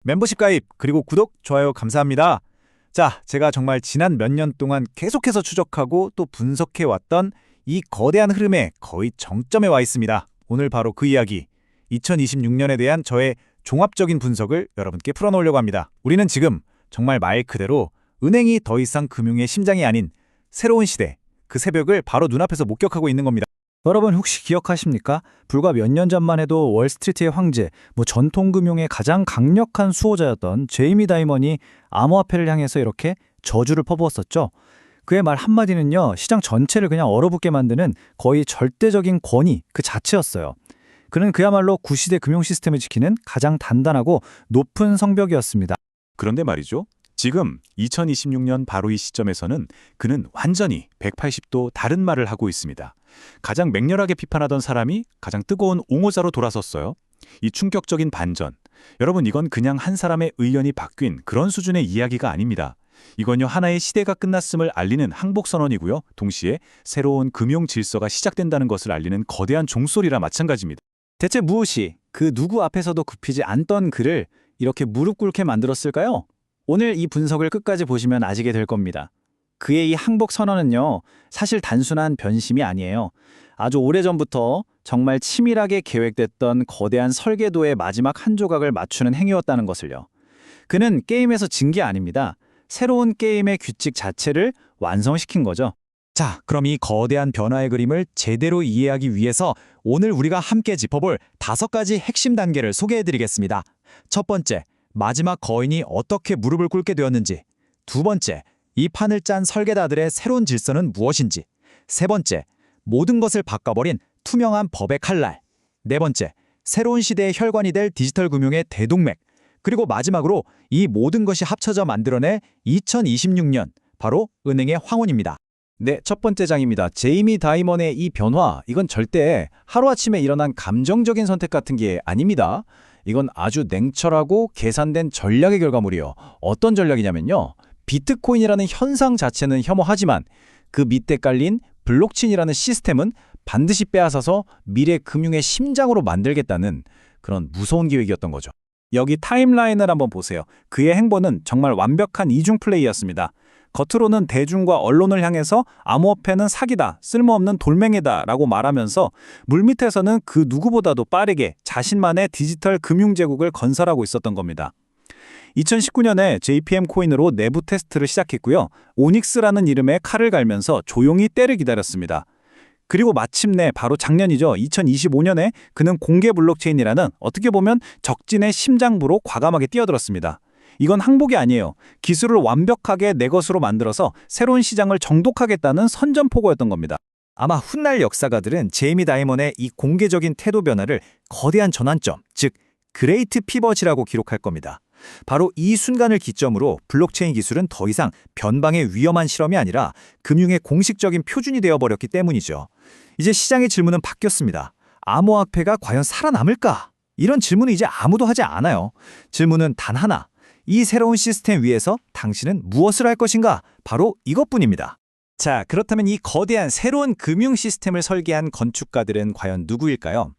멤버십 가입, 그리고 구독, 좋아요 감사합니다. 자, 제가 정말 지난 몇 년 동안 계속해서 추적하고 또 분석해왔던 이 거대한 흐름의 거의 정점에 와 있습니다. 오늘 바로 그 이야기, 2026년에 대한 저의 종합적인 분석을 여러분께 풀어놓으려고 합니다. 우리는 지금 정말 말 그대로 은행이 더 이상 금융의 심장이 아닌 새로운 시대, 그 새벽을 바로 눈앞에서 목격하고 있는 겁니다. 여러분 혹시 기억하십니까? 불과 몇 년 전만 해도 월스트리트의 황제, 전통금융의 가장 강력한 수호자였던 제이미 다이먼이 암호화폐를 향해서 이렇게 저주를 퍼부었었죠. 그의 말 한마디는요, 시장 전체를 그냥 얼어붙게 만드는 거의 절대적인 권위 그 자체였어요. 그는 그야말로 구시대 금융 시스템을 지키는 가장 단단하고 높은 성벽이었습니다. 그런데 말이죠. 지금 2026년 바로 이 시점에서는 그는 완전히 180도 다른 말을 하고 있습니다. 가장 맹렬하게 비판하던 사람이 가장 뜨거운 옹호자로 돌아섰어요. 이 충격적인 반전. 여러분, 이건 그냥 한 사람의 의견이 바뀐 그런 수준의 이야기가 아닙니다. 이건요, 하나의 시대가 끝났음을 알리는 항복선언이고요. 동시에 새로운 금융 질서가 시작된다는 것을 알리는 거대한 종소리라 마찬가지입니다. 대체 무엇이 그 누구 앞에서도 굽히지 않던 그를 이렇게 무릎 꿇게 만들었을까요? 오늘 이 분석을 끝까지 보시면 아시게 될 겁니다. 그의 이 항복 선언은요, 사실 단순한 변심이 아니에요. 아주 오래전부터 정말 치밀하게 계획됐던 거대한 설계도의 마지막 한 조각을 맞추는 행위였다는 것을요. 그는 게임에서 진 게 아닙니다. 새로운 게임의 규칙 자체를 완성시킨 거죠. 자, 그럼 이 거대한 변화의 그림을 제대로 이해하기 위해서 오늘 우리가 함께 짚어볼 5가지 핵심 단계를 소개해드리겠습니다. 첫 번째, 마지막 거인이 어떻게 무릎을 꿇게 되었는지. 두 번째, 이 판을 짠 설계자들의 새로운 질서는 무엇인지. 세 번째, 모든 것을 바꿔버린 투명한 법의 칼날. 네 번째, 새로운 시대의 혈관이 될 디지털 금융의 대동맥. 그리고 마지막으로 이 모든 것이 합쳐져 만들어낼 2026년, 바로 은행의 황혼입니다. 네, 첫 번째 장입니다. 제이미 다이먼의 이 변화, 이건 절대 하루아침에 일어난 감정적인 선택 같은 게 아닙니다. 이건 아주 냉철하고 계산된 전략의 결과물이요. 어떤 전략이냐면요, 비트코인이라는 현상 자체는 혐오하지만 그 밑에 깔린 블록체인이라는 시스템은 반드시 빼앗아서 미래 금융의 심장으로 만들겠다는 그런 무서운 계획이었던 거죠. 여기 타임라인을 한번 보세요. 그의 행보는 정말 완벽한 이중 플레이였습니다. 겉으로는 대중과 언론을 향해서 암호화폐는 사기다, 쓸모없는 돌멩이다 라고 말하면서 물밑에서는 그 누구보다도 빠르게 자신만의 디지털 금융 제국을 건설하고 있었던 겁니다. 2019년에 JPM 코인으로 내부 테스트를 시작했고요. 오닉스라는 이름의 칼을 갈면서 조용히 때를 기다렸습니다. 그리고 마침내 바로 작년이죠. 2025년에 그는 공개 블록체인이라는 어떻게 보면 적진의 심장부로 과감하게 뛰어들었습니다. 이건 항복이 아니에요. 기술을 완벽하게 내 것으로 만들어서 새로운 시장을 정독하겠다는 선전포고였던 겁니다. 아마 훗날 역사가들은 제이미 다이먼의 이 공개적인 태도 변화를 거대한 전환점, 즉 그레이트 피벗이라고 기록할 겁니다. 바로 이 순간을 기점으로 블록체인 기술은 더 이상 변방의 위험한 실험이 아니라 금융의 공식적인 표준이 되어버렸기 때문이죠. 이제 시장의 질문은 바뀌었습니다. 암호화폐가 과연 살아남을까? 이런 질문은 이제 아무도 하지 않아요. 질문은 단 하나. 이 새로운 시스템 위에서 당신은 무엇을 할 것인가? 바로 이것뿐입니다. 자, 그렇다면 이 거대한 새로운 금융 시스템을 설계한 건축가들은 과연 누구일까요?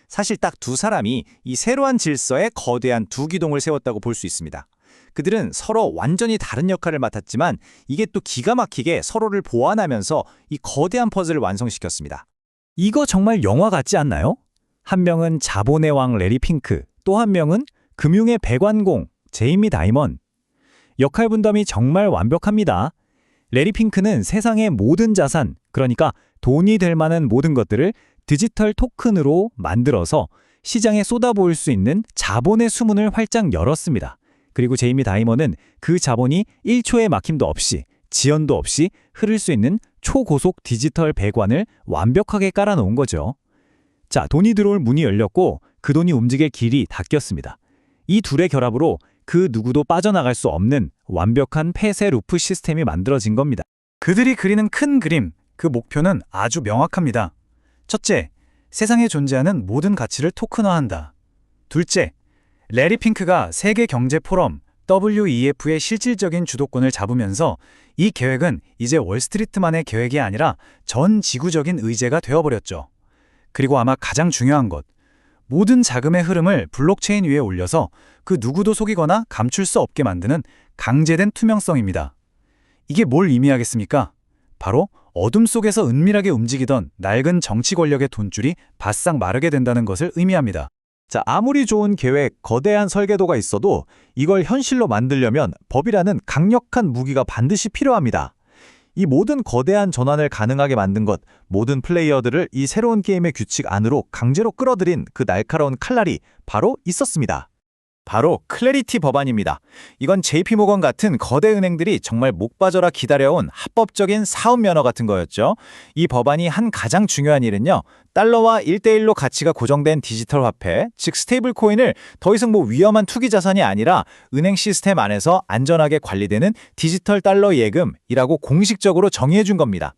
사실 딱 두 사람이 이 새로운 질서에 거대한 두 기둥을 세웠다고 볼 수 있습니다. 그들은 서로 완전히 다른 역할을 맡았지만 이게 또 기가 막히게 서로를 보완하면서 이 거대한 퍼즐을 완성시켰습니다. 이거 정말 영화 같지 않나요? 한 명은 자본의 왕 레리 핑크, 또 한 명은 금융의 백완공 제이미 다이먼. 역할 분담이 정말 완벽합니다. 레리 핑크는 세상의 모든 자산, 그러니까 돈이 될 만한 모든 것들을 디지털 토큰으로 만들어서 시장에 쏟아부을 수 있는 자본의 수문을 활짝 열었습니다. 그리고 제이미 다이먼은 그 자본이 1초의 막힘도 없이, 지연도 없이 흐를 수 있는 초고속 디지털 배관을 완벽하게 깔아놓은 거죠. 자, 돈이 들어올 문이 열렸고 그 돈이 움직일 길이 닫혔습니다. 이 둘의 결합으로 그 누구도 빠져나갈 수 없는 완벽한 폐쇄 루프 시스템이 만들어진 겁니다. 그들이 그리는 큰 그림, 그 목표는 아주 명확합니다. 첫째, 세상에 존재하는 모든 가치를 토큰화한다. 둘째, 레리 핑크가 세계 경제 포럼 WEF의 실질적인 주도권을 잡으면서 이 계획은 이제 월스트리트만의 계획이 아니라 전 지구적인 의제가 되어버렸죠. 그리고 아마 가장 중요한 것, 모든 자금의 흐름을 블록체인 위에 올려서 그 누구도 속이거나 감출 수 없게 만드는 강제된 투명성입니다. 이게 뭘 의미하겠습니까? 바로 어둠 속에서 은밀하게 움직이던 낡은 정치 권력의 돈줄이 바싹 마르게 된다는 것을 의미합니다. 자, 아무리 좋은 계획, 거대한 설계도가 있어도 이걸 현실로 만들려면 법이라는 강력한 무기가 반드시 필요합니다. 이 모든 거대한 전환을 가능하게 만든 것, 모든 플레이어들을 이 새로운 게임의 규칙 안으로 강제로 끌어들인 그 날카로운 칼날이 바로 있었습니다. 바로 클래리티 법안입니다. 이건 JP모건 같은 거대 은행들이 정말 목 빠져라 기다려온 합법적인 사업 면허 같은 거였죠. 이 법안이 한 가장 중요한 일은요. 달러와 1대1로 가치가 고정된 디지털 화폐, 즉 스테이블 코인을 더 이상 위험한 투기 자산이 아니라 은행 시스템 안에서 안전하게 관리되는 디지털 달러 예금이라고 공식적으로 정의해 준 겁니다.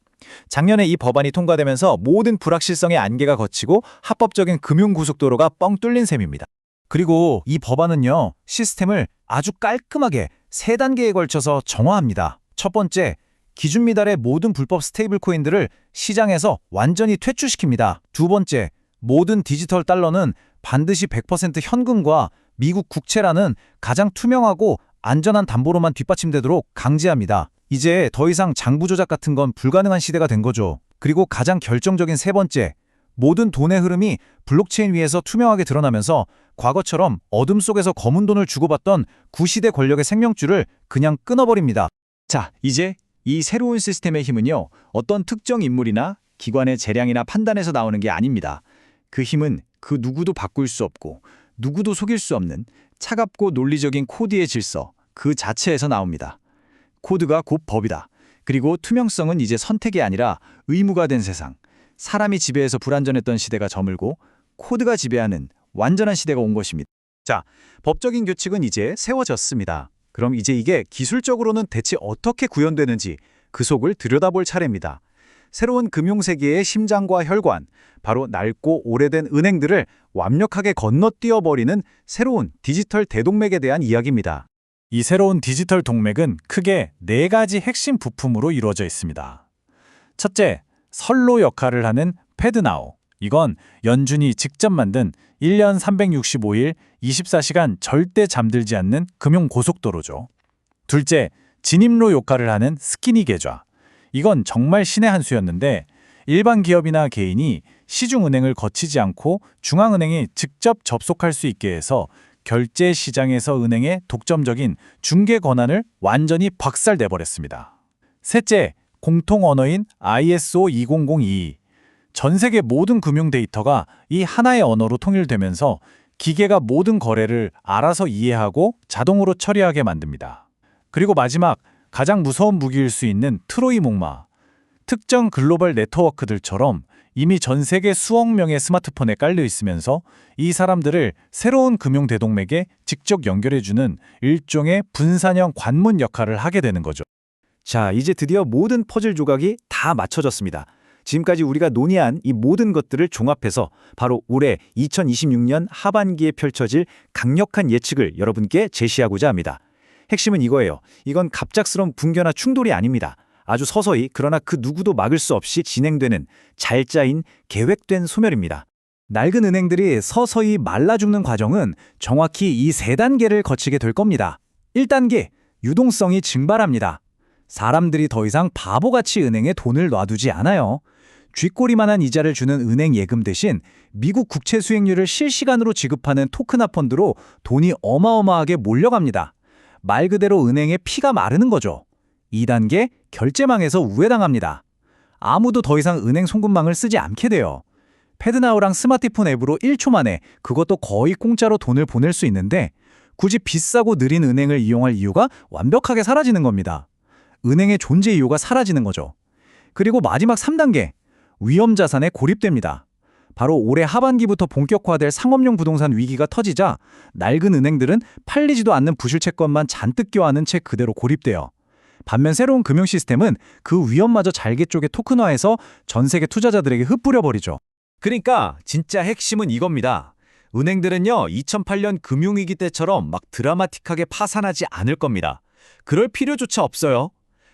작년에 이 법안이 통과되면서 모든 불확실성의 안개가 걷히고 합법적인 금융 고속도로가 뻥 뚫린 셈입니다. 그리고 이 법안은요, 시스템을 아주 깔끔하게 3단계에 걸쳐서 정화합니다. 첫 번째, 기준 미달의 모든 불법 스테이블 코인들을 시장에서 완전히 퇴출시킵니다. 두 번째, 모든 디지털 달러는 반드시 100% 현금과 미국 국채라는 가장 투명하고 안전한 담보로만 뒷받침되도록 강제합니다. 이제 더 이상 장부 조작 같은 건 불가능한 시대가 된 거죠. 그리고 가장 결정적인 세 번째, 모든 돈의 흐름이 블록체인 위에서 투명하게 드러나면서 과거처럼 어둠 속에서 검은 돈을 주고받던 구시대 권력의 생명줄을 그냥 끊어버립니다. 자, 이제 이 새로운 시스템의 힘은요, 어떤 특정 인물이나 기관의 재량이나 판단에서 나오는 게 아닙니다. 그 힘은 그 누구도 바꿀 수 없고 누구도 속일 수 없는 차갑고 논리적인 코드의 질서 그 자체에서 나옵니다. 코드가 곧 법이다. 그리고 투명성은 이제 선택이 아니라 의무가 된 세상. 사람이 지배해서 불안전했던 시대가 저물고 코드가 지배하는 완전한 시대가 온 것입니다. 자, 법적인 규칙은 이제 세워졌습니다. 그럼 이제 이게 기술적으로는 대체 어떻게 구현되는지 그 속을 들여다볼 차례입니다. 새로운 금융세계의 심장과 혈관, 바로 낡고 오래된 은행들을 완벽하게 건너뛰어버리는 새로운 디지털 대동맥에 대한 이야기입니다. 이 새로운 디지털 동맥은 크게 4가지 핵심 부품으로 이루어져 있습니다. 첫째, 선로 역할을 하는 패드나우. 이건 연준이 직접 만든 1년 365일 24시간 절대 잠들지 않는 금융 고속도로죠. 둘째, 진입로 역할을 하는 스키니 계좌. 이건 정말 신의 한 수였는데 일반 기업이나 개인이 시중은행을 거치지 않고 중앙은행이 직접 접속할 수 있게 해서 결제 시장에서 은행의 독점적인 중개 권한을 완전히 박살내버렸습니다. 셋째, 공통 언어인 ISO 20022. 전 세계 모든 금융 데이터가 이 하나의 언어로 통일되면서 기계가 모든 거래를 알아서 이해하고 자동으로 처리하게 만듭니다. 그리고 마지막, 가장 무서운 무기일 수 있는 트로이 목마. 특정 글로벌 네트워크들처럼 이미 전 세계 수억 명의 스마트폰에 깔려 있으면서 이 사람들을 새로운 금융 대동맥에 직접 연결해주는 일종의 분산형 관문 역할을 하게 되는 거죠. 자, 이제 드디어 모든 퍼즐 조각이 다 맞춰졌습니다. 지금까지 우리가 논의한 이 모든 것들을 종합해서 바로 올해 2026년 하반기에 펼쳐질 강력한 예측을 여러분께 제시하고자 합니다. 핵심은 이거예요. 이건 갑작스러운 붕괴나 충돌이 아닙니다. 아주 서서히 그러나 그 누구도 막을 수 없이 진행되는 잘 짜인 계획된 소멸입니다. 낡은 은행들이 서서히 말라 죽는 과정은 정확히 이 3단계를 거치게 될 겁니다. 1단계, 유동성이 증발합니다. 사람들이 더 이상 바보같이 은행에 돈을 놔두지 않아요. 쥐꼬리만한 이자를 주는 은행 예금 대신 미국 국채 수익률을 실시간으로 지급하는 토큰화 펀드로 돈이 어마어마하게 몰려갑니다. 말 그대로 은행의 피가 마르는 거죠. 2단계, 결제망에서 우회당합니다. 아무도 더 이상 은행 송금망을 쓰지 않게 돼요. 패드나우랑 스마트폰 앱으로 1초 만에 그것도 거의 공짜로 돈을 보낼 수 있는데 굳이 비싸고 느린 은행을 이용할 이유가 완벽하게 사라지는 겁니다. 은행의 존재 이유가 사라지는 거죠. 그리고 마지막 3단계, 위험자산에 고립됩니다. 바로 올해 하반기부터 본격화될 상업용 부동산 위기가 터지자 낡은 은행들은 팔리지도 않는 부실 채권만 잔뜩 껴안은 채 그대로 고립돼요. 반면 새로운 금융 시스템은 그 위험마저 잘게 쪼개 토큰화해서 전 세계 투자자들에게 흩뿌려버리죠. 그러니까 진짜 핵심은 이겁니다. 은행들은요, 2008년 금융위기 때처럼 막 드라마틱하게 파산하지 않을 겁니다. 그럴 필요조차 없어요.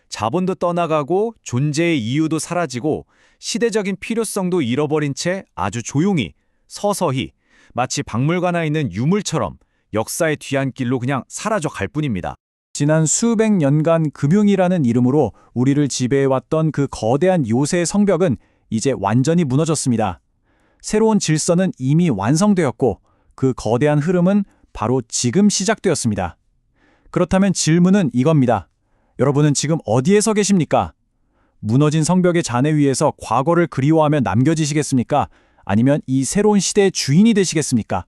자본도 떠나가고 존재의 이유도 사라지고 시대적인 필요성도 잃어버린 채 아주 조용히, 서서히, 마치 박물관에 있는 유물처럼 역사의 뒤안길로 그냥 사라져 갈 뿐입니다. 지난 수백 년간 금융이라는 이름으로 우리를 지배해왔던 그 거대한 요새의 성벽은 이제 완전히 무너졌습니다. 새로운 질서는 이미 완성되었고 그 거대한 흐름은 바로 지금 시작되었습니다. 그렇다면 질문은 이겁니다. 여러분은 지금 어디에 서 계십니까? 무너진 성벽의 잔해 위에서 과거를 그리워하며 남겨지시겠습니까? 아니면 이 새로운 시대의 주인이 되시겠습니까?